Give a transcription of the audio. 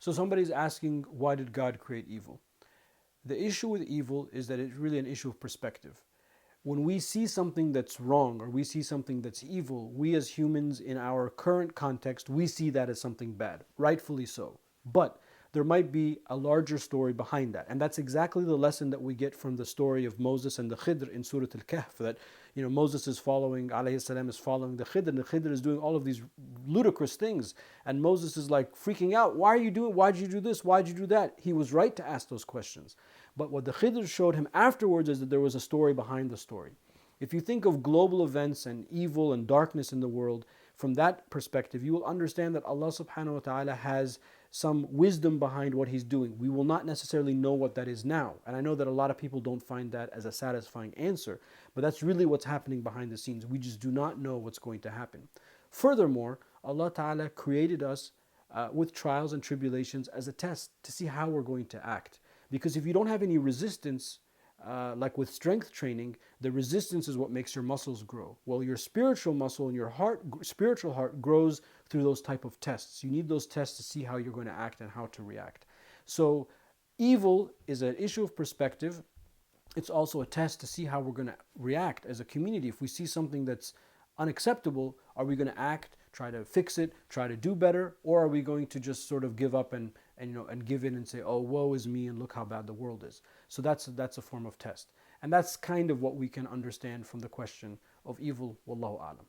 So somebody's asking, why did God create evil? The issue with evil is that it's really an issue of perspective. When we see something that's wrong or we see something that's evil, we as humans in our current context, we see that as something bad, rightfully so. But there might be a larger story behind that. And that's exactly the lesson that we get from the story of Moses and the Khidr in Surah Al-Kahf, that Moses is following, alayhi salam is following the Khidr, and the Khidr is doing all of these ludicrous things. And Moses is like freaking out, why'd you do this, why'd you do that? He was right to ask those questions. But what the Khidr showed him afterwards is that there was a story behind the story. If you think of global events and evil and darkness in the world, from that perspective, you will understand that Allah subhanahu wa ta'ala has some wisdom behind what He's doing. We will not necessarily know what that is now. And I know that a lot of people don't find that as a satisfying answer, but that's really what's happening behind the scenes. We just do not know what's going to happen. Furthermore, Allah ta'ala created us with trials and tribulations as a test to see how we're going to act. Because if you don't have any resistance, like with strength training, the resistance is what makes your muscles grow. Well, your spiritual muscle and your spiritual heart grows through those type of tests. You need those tests to see how you're going to act and how to react. So evil is an issue of perspective. It's also a test to see how we're going to react as a community. If we see something that's unacceptable, are we going to act, try to fix it, try to do better, or are we going to just sort of give up and give in and say, oh, woe is me, and look how bad the world is? So that's a form of test. And that's kind of what we can understand from the question of evil. Wallahu a'lam.